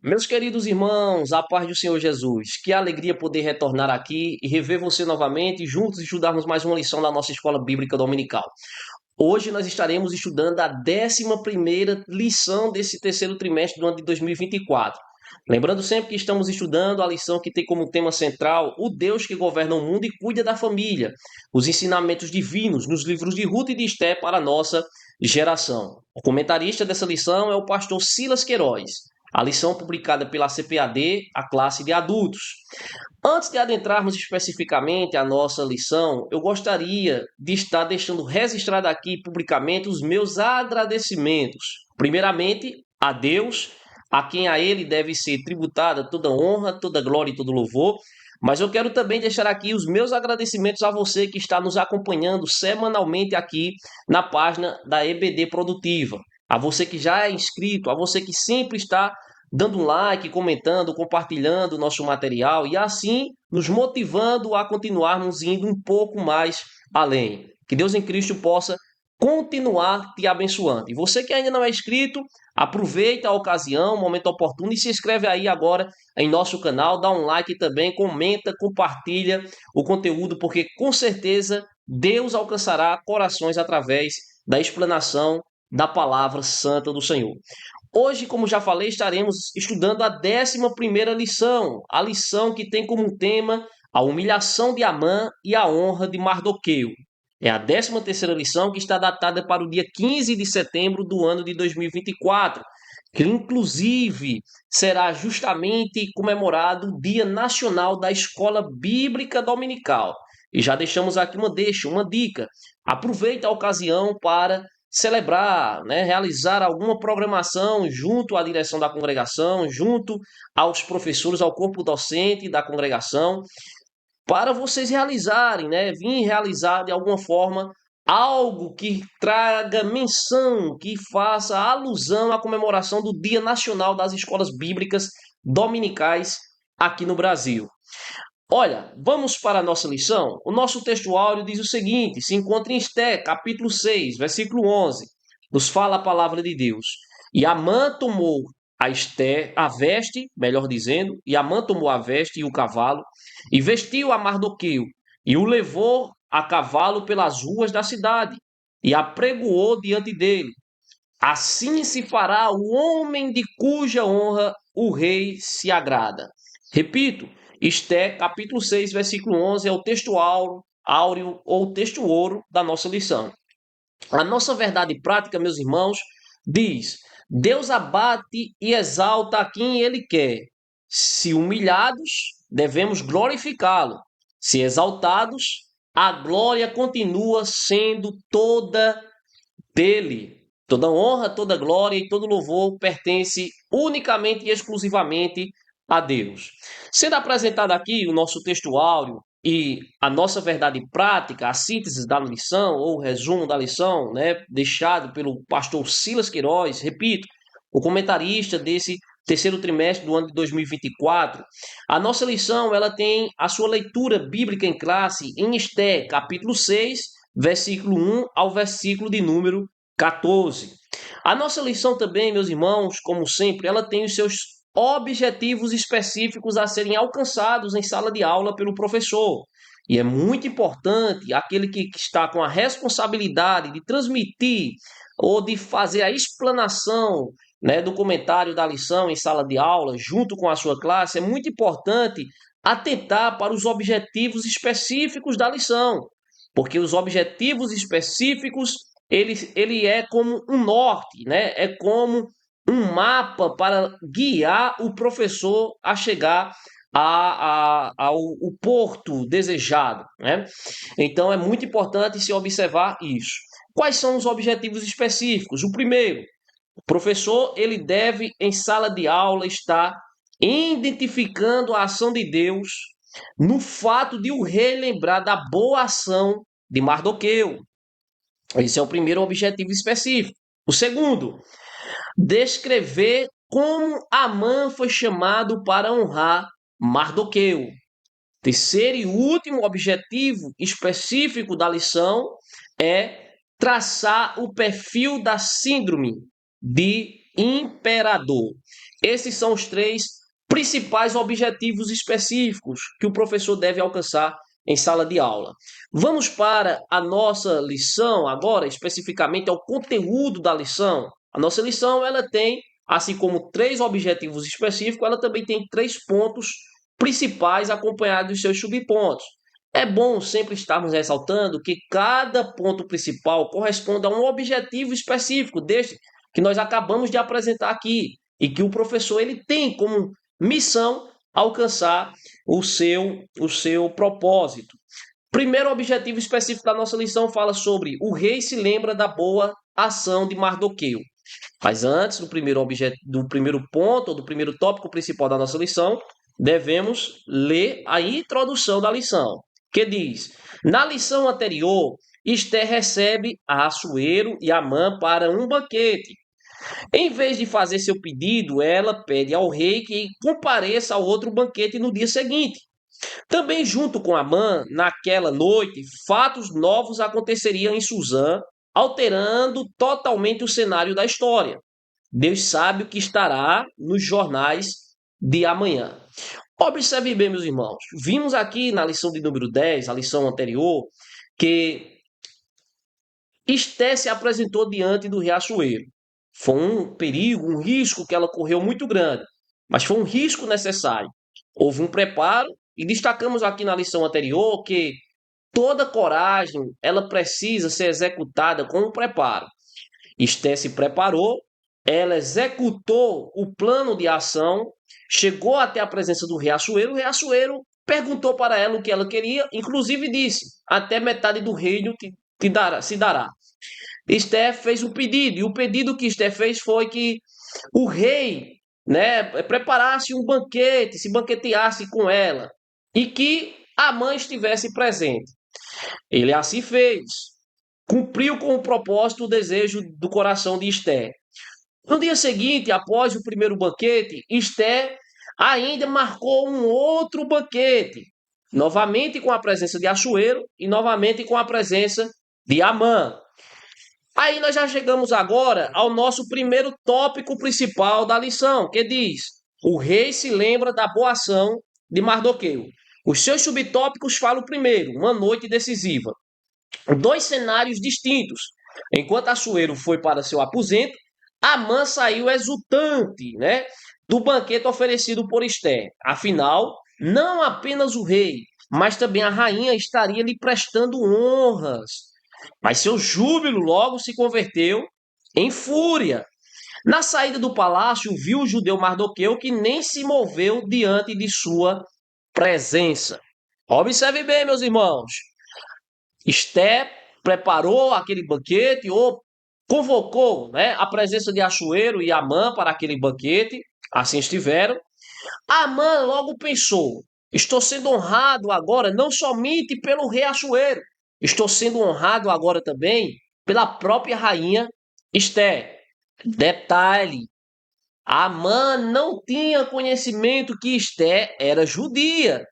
Meus queridos irmãos, a paz do Senhor Jesus, que alegria poder retornar aqui e rever você novamente e juntos estudarmos mais uma lição da nossa escola bíblica dominical. Hoje nós estaremos estudando a 11ª lição desse terceiro trimestre do ano de 2024. Lembrando sempre que estamos estudando a lição que tem como tema central o Deus que governa o mundo e cuida da família, os ensinamentos divinos nos livros de Ruth e de Esté para a nossa geração. O comentarista dessa lição é o pastor Silas Queiroz. A lição publicada pela CPAD, a classe de adultos. Antes de adentrarmos especificamente a nossa lição, eu gostaria de estar deixando registrado aqui publicamente os meus agradecimentos. Primeiramente, a Deus, a quem a Ele deve ser tributada toda honra, toda glória e todo louvor. Mas eu quero também deixar aqui os meus agradecimentos a você que está nos acompanhando semanalmente aqui na página da EBD Produtiva. A você que já é inscrito, a você que sempre está dando um like, comentando, compartilhando o nosso material e assim nos motivando a continuarmos indo um pouco mais além. Que Deus em Cristo possa continuar te abençoando. E você que ainda não é inscrito, aproveita a ocasião, o momento oportuno e se inscreve aí agora em nosso canal, dá um like também, comenta, compartilha o conteúdo, porque com certeza Deus alcançará corações através da explanação da palavra santa do Senhor. Hoje, como já falei, estaremos estudando a 11ª lição, a lição que tem como tema a humilhação de Amã e a honra de Mardoqueu. É a 13ª lição que está datada para o dia 15 de setembro do ano de 2024, que inclusive será justamente comemorado o Dia Nacional da Escola Bíblica Dominical. E já deixamos aqui uma dica. Aproveite a ocasião para celebrar, né, realizar alguma programação junto à direção da congregação, junto aos professores, ao corpo docente da congregação, para vocês realizarem, né, vir realizar de alguma forma algo que traga menção, que faça alusão à comemoração do Dia Nacional das Escolas Bíblicas Dominicais aqui no Brasil. Olha, vamos para a nossa lição? O nosso texto áureo diz o seguinte, se encontra em Esté, capítulo 6, versículo 11. Nos fala a palavra de Deus. E Amã tomou a Esté, a veste, melhor dizendo, e Amã tomou a veste e o cavalo, e vestiu a Mardoqueu, e o levou a cavalo pelas ruas da cidade, e apregoou diante dele. Assim se fará o homem de cuja honra o rei se agrada. Repito, Esté, capítulo 6, versículo 11, é o texto áureo ou texto ouro da nossa lição. A nossa verdade prática, meus irmãos, diz: Deus abate e exalta a quem Ele quer. Se humilhados, devemos glorificá-lo. Se exaltados, a glória continua sendo toda dele. Toda honra, toda glória e todo louvor pertence unicamente e exclusivamente a Deus. Sendo apresentado aqui o nosso texto áureo e a nossa verdade prática, a síntese da lição ou o resumo da lição, né, deixado pelo pastor Silas Queiroz, repito, o comentarista desse terceiro trimestre do ano de 2024, a nossa lição ela tem a sua leitura bíblica em classe em Esté, capítulo 6, versículo 1 ao versículo de número 14. A nossa lição também, meus irmãos, como sempre, ela tem os seus objetivos específicos a serem alcançados em sala de aula pelo professor. E é muito importante aquele que está com a responsabilidade de transmitir ou de fazer a explanação, né, do comentário da lição em sala de aula, junto com a sua classe, é muito importante atentar para os objetivos específicos da lição, porque os objetivos específicos ele é como um norte, né? É como um mapa para guiar o professor a chegar ao o porto desejado, né? Então é muito importante se observar isso. Quais são os objetivos específicos? O primeiro, o professor ele deve em sala de aula estar identificando a ação de Deus no fato de o rei lembrar da boa ação de Mardoqueu. Esse é o primeiro objetivo específico. O segundo, descrever como Amã foi chamado para honrar Mardoqueu. Terceiro e último objetivo específico da lição é traçar o perfil da síndrome de imperador. Esses são os três principais objetivos específicos que o professor deve alcançar em sala de aula. Vamos para a nossa lição agora, especificamente ao conteúdo da lição. A nossa lição ela tem, assim como três objetivos específicos, ela também tem três pontos principais acompanhados dos seus subpontos. É bom sempre estarmos ressaltando que cada ponto principal corresponde a um objetivo específico deste que nós acabamos de apresentar aqui e que o professor ele tem como missão alcançar o seu propósito. Primeiro objetivo específico da nossa lição fala sobre o rei se lembra da boa ação de Mardoqueu. Mas antes do primeiro ponto, ou do primeiro tópico principal da nossa lição, devemos ler a introdução da lição, que diz: na lição anterior, Esther recebe a Assuero e Amã para um banquete. Em vez de fazer seu pedido, ela pede ao rei que compareça ao outro banquete no dia seguinte. Também junto com Amã, naquela noite, fatos novos aconteceriam em Suzã, alterando totalmente o cenário da história. Deus sabe o que estará nos jornais de amanhã. Observe bem, meus irmãos. Vimos aqui na lição de número 10, a lição anterior, que Esté se apresentou diante do rei Assuero. Foi um perigo, um risco que ela correu muito grande, mas foi um risco necessário. Houve um preparo e destacamos aqui na lição anterior que toda coragem ela precisa ser executada com um preparo. Esté se preparou, ela executou o plano de ação, chegou até a presença do rei Assuero. O rei Assuero perguntou para ela o que ela queria, inclusive disse: até metade do reino se dará. Esther fez um pedido, e o pedido que Esther fez foi que o rei, preparasse um banquete, se banqueteasse com ela, e que a mãe estivesse presente. Ele assim fez, cumpriu com o propósito, o desejo do coração de Esther. No dia seguinte, após o primeiro banquete, Esther ainda marcou um outro banquete, novamente com a presença de Assuero e novamente com a presença de Amã. Aí nós já chegamos agora ao nosso primeiro tópico principal da lição, que diz: o rei se lembra da boa ação de Mardoqueu. Os seus subtópicos falam primeiro, uma noite decisiva. Dois cenários distintos. Enquanto Assuero foi para seu aposento, Amã saiu exultante, do banquete oferecido por Esther. Afinal, não apenas o rei, mas também a rainha estaria lhe prestando honras. Mas seu júbilo logo se converteu em fúria. Na saída do palácio, viu o judeu Mardoqueu que nem se moveu diante de sua presença. Observe bem, meus irmãos. Esther preparou aquele banquete ou convocou a presença de Assuero e Amã para aquele banquete. Assim estiveram. Amã logo pensou: estou sendo honrado agora não somente pelo rei Assuero, estou sendo honrado agora também pela própria rainha Esther. Detalhe: Amã não tinha conhecimento que Esther era judia,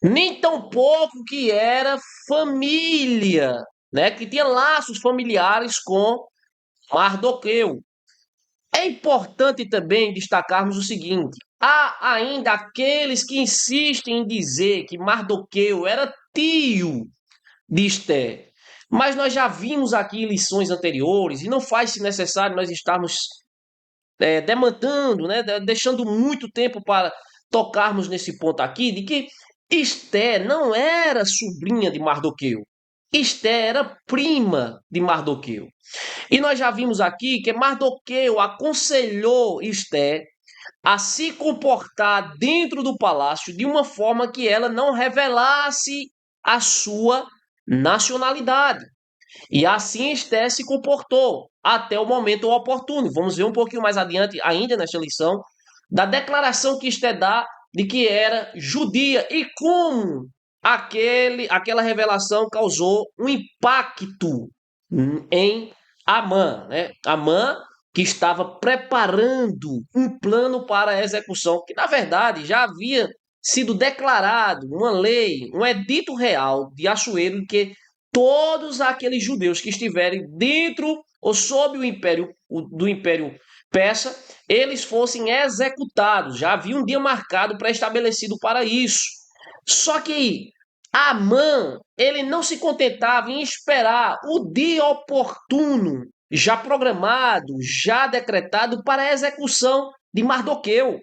nem tampouco que era família, que tinha laços familiares com Mardoqueu. É importante também destacarmos o seguinte: há ainda aqueles que insistem em dizer que Mardoqueu era tio de Esther. Mas nós já vimos aqui em lições anteriores, e não faz-se necessário nós estarmos demandando, deixando muito tempo para tocarmos nesse ponto aqui, de que Esther não era sobrinha de Mardoqueu. Esther era prima de Mardoqueu. E nós já vimos aqui que Mardoqueu aconselhou Esther a se comportar dentro do palácio de uma forma que ela não revelasse a sua nacionalidade. E assim Esther se comportou até o momento oportuno. Vamos ver um pouquinho mais adiante, ainda nesta lição, da declaração que Esther dá de que era judia e como aquela revelação causou um impacto em Amã. Amã, que estava preparando um plano para a execução, que na verdade já havia sido declarado uma lei, um edito real de Assuero, que todos aqueles judeus que estiverem dentro ou sob o império peça, eles fossem executados. Já havia um dia marcado, pré-estabelecido para isso. Só que Amã, ele não se contentava em esperar o dia oportuno, já programado, já decretado para a execução de Mardoqueu.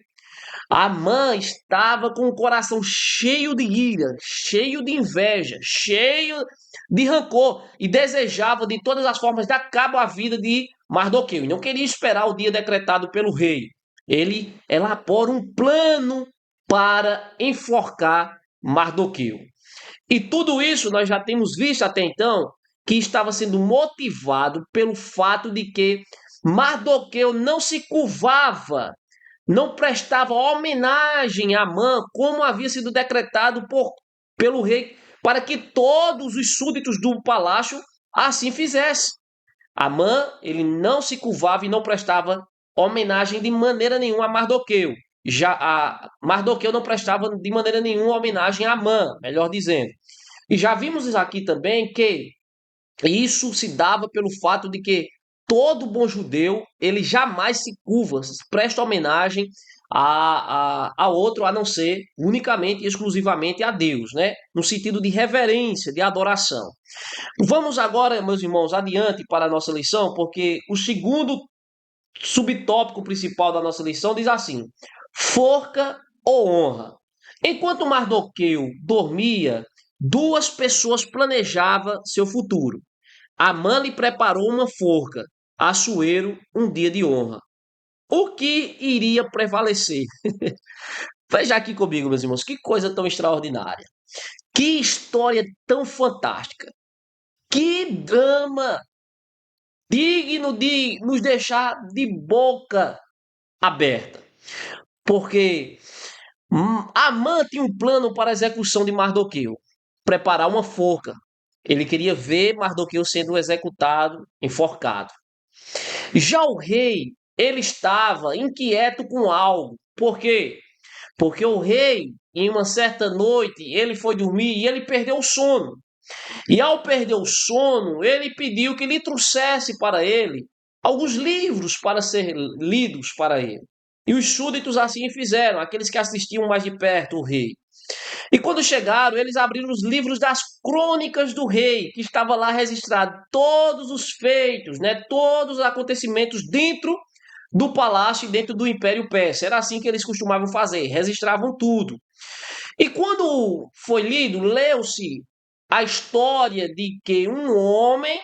Amã estava com o coração cheio de ira, cheio de inveja, cheio de rancor e desejava de todas as formas dar cabo à vida de Mardoqueu. E não queria esperar o dia decretado pelo rei. Ele elabora um plano para enforcar Mardoqueu. E tudo isso nós já temos visto até então que estava sendo motivado pelo fato de que Mardoqueu não se curvava, não prestava homenagem a Amã, como havia sido decretado pelo rei, para que todos os súditos do palácio assim fizessem. Amã, ele não se curvava e não prestava homenagem de maneira nenhuma a Mardoqueu. Já a Mardoqueu não prestava de maneira nenhuma homenagem a Amã, melhor dizendo. E já vimos aqui também que isso se dava pelo fato de que todo bom judeu, ele jamais se curva, presta homenagem a outro, a não ser unicamente e exclusivamente a Deus, né? No sentido de reverência, de adoração. Vamos agora, meus irmãos, adiante para a nossa lição, porque o segundo subtópico principal da nossa lição diz assim: forca ou honra. Enquanto Mardoqueu dormia, duas pessoas planejavam seu futuro. Amã lhe preparou uma forca, Assuero um dia de honra. O que iria prevalecer? Veja aqui comigo, meus irmãos, que coisa tão extraordinária. Que história tão fantástica. Que drama digno de nos deixar de boca aberta. Porque Amã tinha um plano para a execução de Mardoqueu, preparar uma forca. Ele queria ver Mardoqueu sendo executado, enforcado. Já o rei, ele estava inquieto com algo. Por quê? Porque o rei, em uma certa noite, ele foi dormir e ele perdeu o sono. E ao perder o sono, ele pediu que lhe trouxesse para ele alguns livros para ser lidos para ele. E os súditos assim fizeram, aqueles que assistiam mais de perto o rei. E quando chegaram, eles abriram os livros das crônicas do rei, que estava lá registrado todos os feitos, né, todos os acontecimentos dentro do palácio e dentro do Império Persa. Era assim que eles costumavam fazer, registravam tudo. E quando foi lido, leu-se a história de que um homem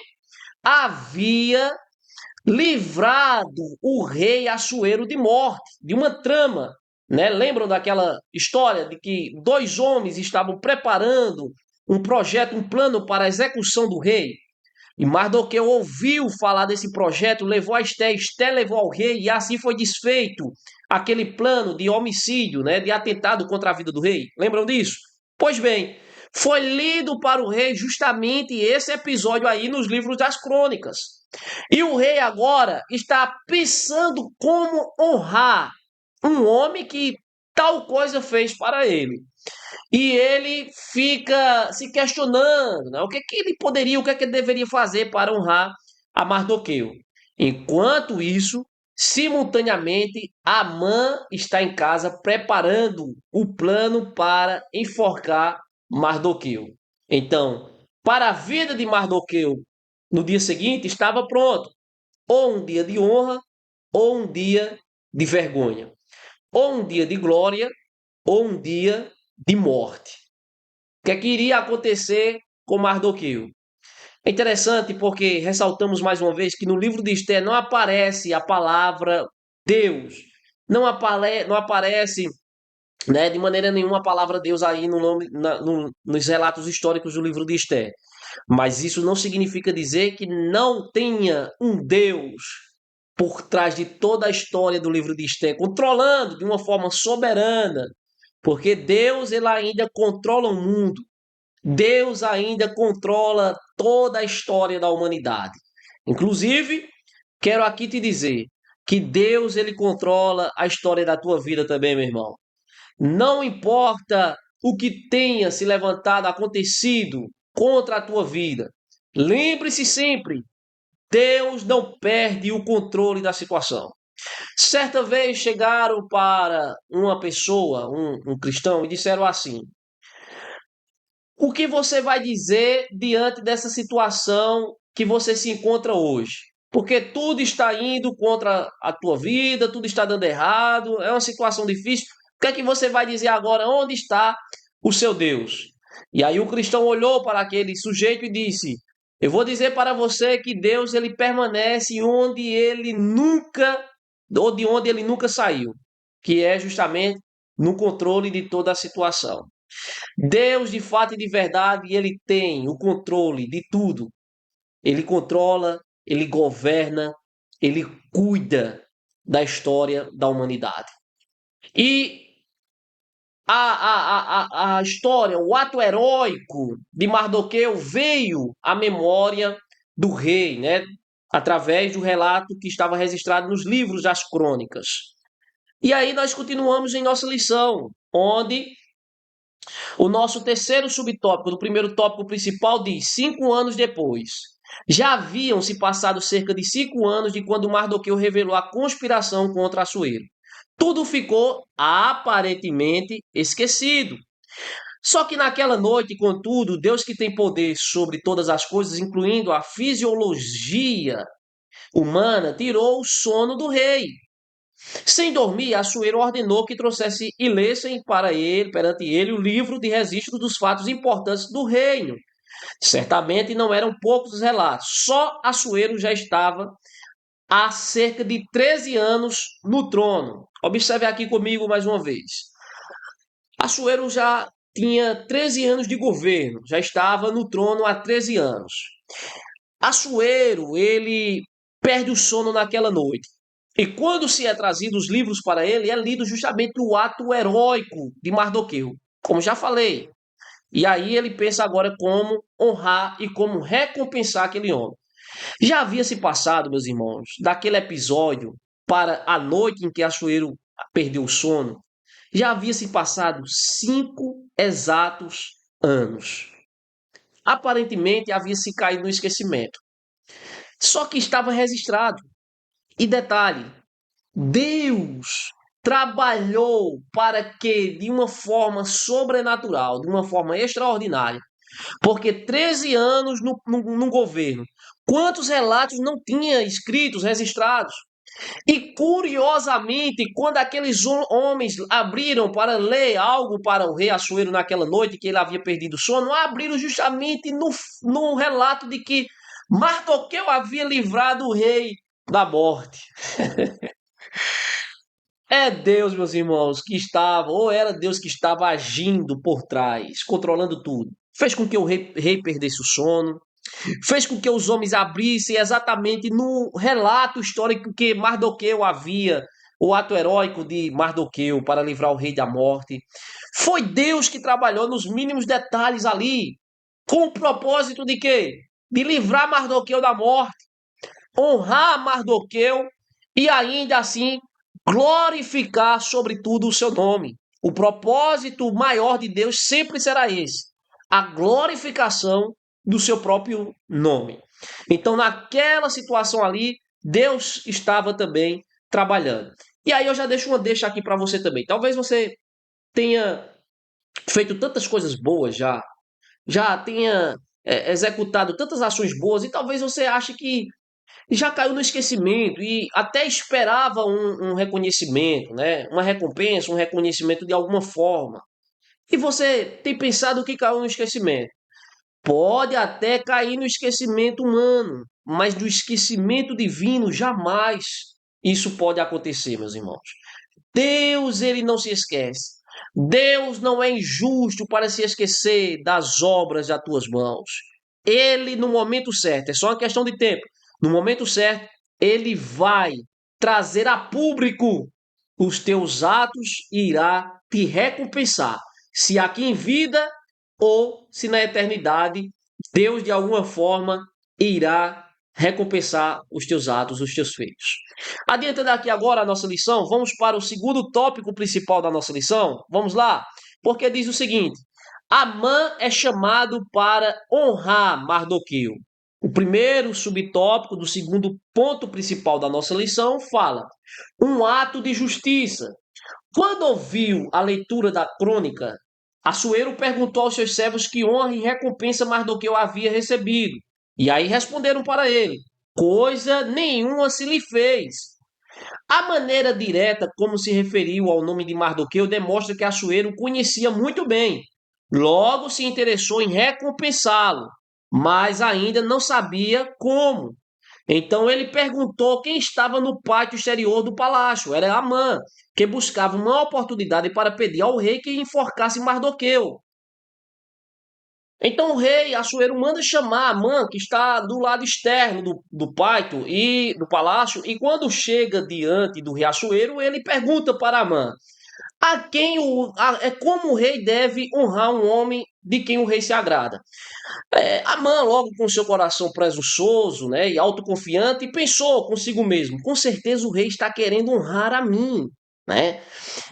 havia livrado o rei Assuero de morte, de uma trama. Né? Lembram daquela história de que dois homens estavam preparando um projeto, um plano para a execução do rei? E Mardoqueu ouviu falar desse projeto, levou a Esté, Esté levou ao rei, e assim foi desfeito aquele plano de homicídio, né, de atentado contra a vida do rei. Lembram disso? Pois bem, foi lido para o rei justamente esse episódio aí nos livros das crônicas. E o rei agora está pensando como honrar um homem que tal coisa fez para ele. E ele fica se questionando, né? O que ele poderia, o que ele deveria fazer para honrar a Mardoqueu. Enquanto isso, simultaneamente, Amã está em casa preparando o plano para enforcar Mardoqueu. Então, para a vida de Mardoqueu, no dia seguinte, estava pronto. Ou um dia de honra, ou um dia de vergonha. Ou um dia de glória, ou um dia de morte. O que é que iria acontecer com Mardoqueu? É interessante porque ressaltamos mais uma vez que no livro de Esther não aparece a palavra Deus. Não aparece, né, de maneira nenhuma a palavra Deus aí nos relatos históricos do livro de Esther. Mas isso não significa dizer que não tenha um Deus por trás de toda a história do livro de Esther, controlando de uma forma soberana, porque Deus ele ainda controla o mundo. Deus ainda controla toda a história da humanidade. Inclusive, quero aqui te dizer que Deus ele controla a história da tua vida também, meu irmão. Não importa o que tenha se levantado, acontecido contra a tua vida. Lembre-se sempre, Deus não perde o controle da situação. Certa vez chegaram para uma pessoa, um cristão, e disseram assim: o que você vai dizer diante dessa situação que você se encontra hoje? Porque tudo está indo contra a tua vida, tudo está dando errado, é uma situação difícil. O que é que você vai dizer agora? Onde está o seu Deus? E aí o cristão olhou para aquele sujeito e disse: eu vou dizer para você que Deus ele permanece onde ele nunca, ou de onde ele nunca saiu, que é justamente no controle de toda a situação. Deus, de fato e de verdade, ele tem o controle de tudo. Ele controla, ele governa, ele cuida da história da humanidade. E a história, o ato heróico de Mardoqueu veio à memória do rei, né? Através do relato que estava registrado nos livros das crônicas. E aí nós continuamos em nossa lição, onde o nosso terceiro subtópico do primeiro tópico principal diz: 5 anos depois. Já haviam se passado cerca de 5 anos de quando Mardoqueu revelou a conspiração contra Assuero. Tudo ficou aparentemente esquecido. Só que naquela noite, contudo, Deus que tem poder sobre todas as coisas, incluindo a fisiologia humana, tirou o sono do rei. Sem dormir, Assuero ordenou que trouxesse e lessem para ele, perante ele, o livro de registro dos fatos importantes do reino. Certamente não eram poucos os relatos. Só Assuero já estava há cerca de 13 anos no trono. Observe aqui comigo mais uma vez. Assuero já tinha 13 anos de governo, já estava no trono há 13 anos. Assuero, ele perde o sono naquela noite. E quando se é trazido os livros para ele, é lido justamente o ato heróico de Mardoqueu, como já falei. E aí ele pensa agora como honrar e como recompensar aquele homem. Já havia se passado, meus irmãos, daquele episódio para a noite em que Assuero perdeu o sono, já havia se passado 5 exatos anos. Aparentemente havia se caído no esquecimento. Só que estava registrado. E detalhe, Deus trabalhou para que, de uma forma sobrenatural, de uma forma extraordinária, porque 13 anos no governo, quantos relatos não tinha escritos, registrados? E curiosamente, quando aqueles homens abriram para ler algo para o rei Assuero naquela noite, que ele havia perdido o sono, abriram justamente no relato de que Mardoqueu havia livrado o rei da morte. É Deus, meus irmãos, que estava, ou era Deus que estava agindo por trás, controlando tudo. Fez com que o rei perdesse o sono, fez com que os homens abrissem exatamente no relato histórico que Mardoqueu havia, o ato heróico de Mardoqueu para livrar o rei da morte. Foi Deus que trabalhou nos mínimos detalhes ali, com o propósito de quê? De livrar Mardoqueu da morte, honrar Mardoqueu e ainda assim glorificar sobretudo o seu nome. O propósito maior de Deus sempre será esse: a glorificação do seu próprio nome. Então, naquela situação ali, Deus estava também trabalhando. E aí eu já deixo uma deixa aqui para você também. Talvez você tenha feito tantas coisas boas já tenha executado tantas ações boas e talvez você ache que já caiu no esquecimento e até esperava um reconhecimento, né? Uma recompensa, um reconhecimento de alguma forma. E você tem pensado que caiu no esquecimento? Pode até cair no esquecimento humano, mas do esquecimento divino jamais isso pode acontecer, meus irmãos. Deus, ele não se esquece. Deus não é injusto para se esquecer das obras das tuas mãos. Ele, no momento certo, é só uma questão de tempo. No momento certo, ele vai trazer a público os teus atos e irá te recompensar. Se aqui em vida ou se na eternidade, Deus de alguma forma irá recompensar os teus atos, os teus feitos. Adiantando aqui agora a nossa lição, vamos para o segundo tópico principal da nossa lição. Vamos lá? Porque diz o seguinte: Amã é chamado para honrar Mardoqueu. O primeiro subtópico do segundo ponto principal da nossa lição fala: um ato de justiça. Quando ouviu a leitura da crônica, Assuero perguntou aos seus servos que honra e recompensa Mardoqueu havia recebido. E aí responderam para ele: coisa nenhuma se lhe fez. A maneira direta como se referiu ao nome de Mardoqueu demonstra que Assuero o conhecia muito bem. Logo se interessou em recompensá-lo, mas ainda não sabia como. Então ele perguntou quem estava no pátio exterior do palácio. Era Amã, que buscava uma oportunidade para pedir ao rei que enforcasse Mardoqueu. Então o rei Assuero manda chamar Amã, que está do lado externo do pátio e do palácio, e quando chega diante do rei Assuero, ele pergunta para Amã: é como o rei deve honrar um homem de quem o rei se agrada? Amã, logo com seu coração presunçoso, né, e autoconfiante, pensou consigo mesmo: com certeza o rei está querendo honrar a mim, né?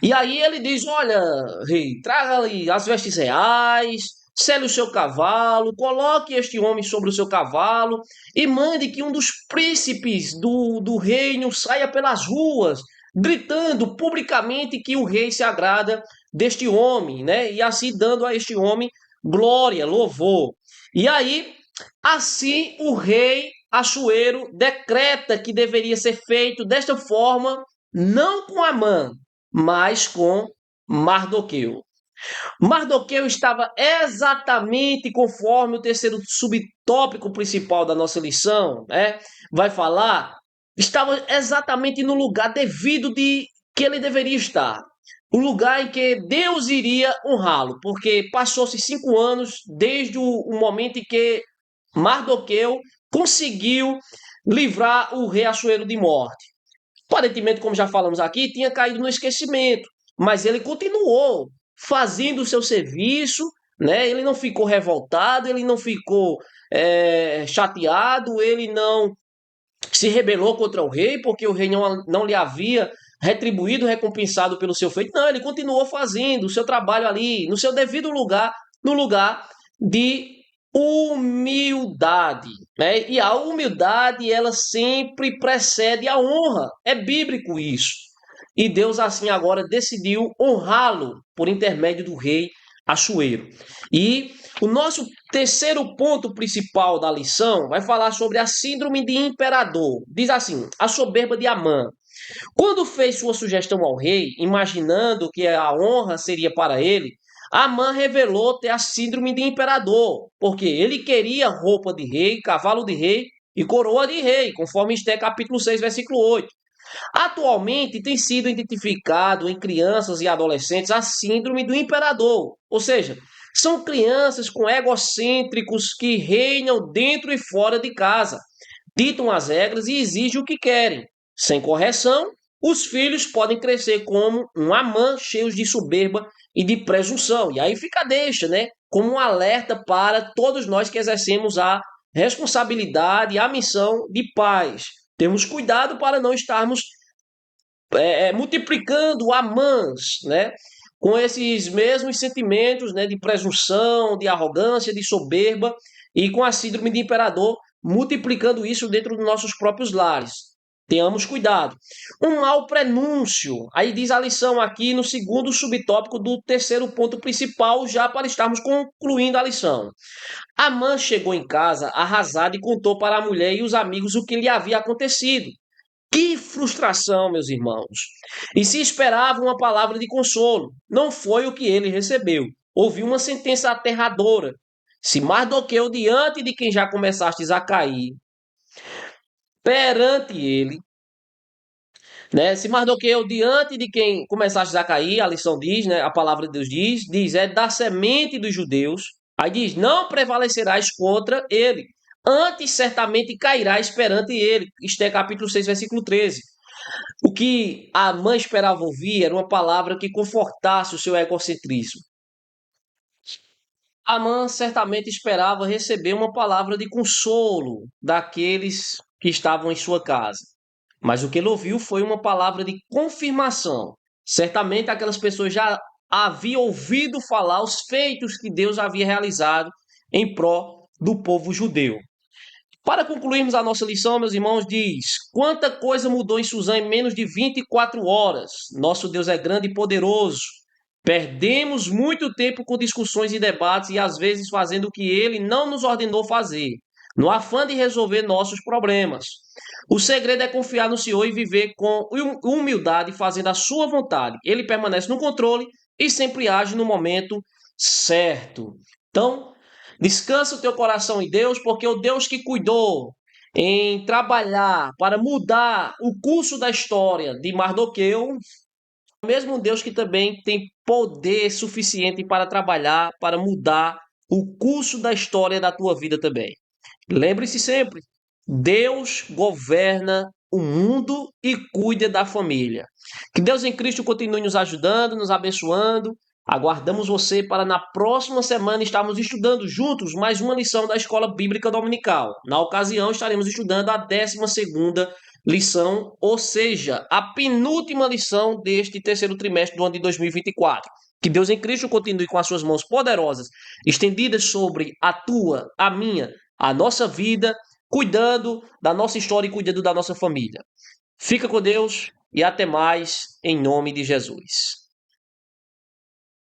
E aí ele diz: olha, rei, traga ali as vestes reais, sele o seu cavalo, coloque este homem sobre o seu cavalo e mande que um dos príncipes do reino saia pelas ruas, gritando publicamente que o rei se agrada deste homem, né? E assim dando a este homem glória, louvor. E aí, assim o rei Assuero decreta que deveria ser feito desta forma, não com Amã, mas com Mardoqueu. Mardoqueu estava exatamente conforme o terceiro subtópico principal da nossa lição, né? Vai falar, estava exatamente no lugar devido de que ele deveria estar. O lugar em que Deus iria honrá-lo, porque passou-se 5 anos desde o momento em que Mardoqueu conseguiu livrar o rei Assuero de morte. Aparentemente, como já falamos aqui, tinha caído no esquecimento, mas ele continuou fazendo o seu serviço, né? Ele não ficou revoltado, ele não ficou chateado, ele não se rebelou contra o rei, porque o rei não lhe havia retribuído, recompensado pelo seu feito. Não, ele continuou fazendo o seu trabalho ali, no seu devido lugar, no lugar de humildade, né? E a humildade, ela sempre precede a honra. É bíblico isso. E Deus assim agora decidiu honrá-lo por intermédio do rei Assuero. E o nosso terceiro ponto principal da lição vai falar sobre a síndrome de imperador. Diz assim: a soberba de Amã. Quando fez sua sugestão ao rei, imaginando que a honra seria para ele, Amã revelou ter a síndrome de imperador, porque ele queria roupa de rei, cavalo de rei e coroa de rei, conforme Esté capítulo 6, versículo 8. Atualmente tem sido identificado em crianças e adolescentes a síndrome do imperador, ou seja, são crianças com egocêntricos que reinam dentro e fora de casa, ditam as regras e exigem o que querem. Sem correção, os filhos podem crescer como um Amã, cheios de soberba e de presunção. E aí fica a deixa, né? Como um alerta para todos nós que exercemos a responsabilidade e a missão de pais. Temos cuidado para não estarmos multiplicando Amãs, né? Com esses mesmos sentimentos, né, de presunção, de arrogância, de soberba e com a síndrome de imperador, multiplicando isso dentro dos nossos próprios lares. Tenhamos cuidado. Um mau prenúncio. Aí diz a lição aqui no segundo subtópico do terceiro ponto principal, já para estarmos concluindo a lição. Amã chegou em casa arrasado e contou para a mulher e os amigos o que lhe havia acontecido. Que frustração, meus irmãos! E se esperava uma palavra de consolo, não foi o que ele recebeu. Ouviu uma sentença aterradora. Se Mardoqueu, diante de quem já começastes a cair, perante ele, né? Se Mardoqueu, diante de quem começastes a cair, a lição diz, né? A palavra de Deus diz, é da semente dos judeus. Aí diz, não prevalecerás contra ele. Antes certamente cairás perante ele. Isto é capítulo 6, versículo 13. O que a mãe esperava ouvir era uma palavra que confortasse o seu egocentrismo. A mãe certamente esperava receber uma palavra de consolo daqueles que estavam em sua casa. Mas o que ele ouviu foi uma palavra de confirmação. Certamente aquelas pessoas já haviam ouvido falar os feitos que Deus havia realizado em prol do povo judeu. Para concluirmos a nossa lição, meus irmãos, diz: quanta coisa mudou em Suzã em menos de 24 horas. Nosso Deus é grande e poderoso. Perdemos muito tempo com discussões e debates e às vezes fazendo o que ele não nos ordenou fazer, no afã de resolver nossos problemas. O segredo é confiar no Senhor e viver com humildade, fazendo a sua vontade. Ele permanece no controle e sempre age no momento certo. Então, descansa o teu coração em Deus, porque o Deus que cuidou em trabalhar para mudar o curso da história de Mardoqueu, o mesmo Deus que também tem poder suficiente para trabalhar, para mudar o curso da história da tua vida também. Lembre-se sempre, Deus governa o mundo e cuida da família. Que Deus em Cristo continue nos ajudando, nos abençoando. Aguardamos você para na próxima semana estarmos estudando juntos mais uma lição da Escola Bíblica Dominical. Na ocasião, estaremos estudando a 12ª lição, ou seja, a penúltima lição deste terceiro trimestre do ano de 2024. Que Deus em Cristo continue com as suas mãos poderosas estendidas sobre a tua, a minha, a nossa vida, cuidando da nossa história e cuidando da nossa família. Fica com Deus e até mais, em nome de Jesus.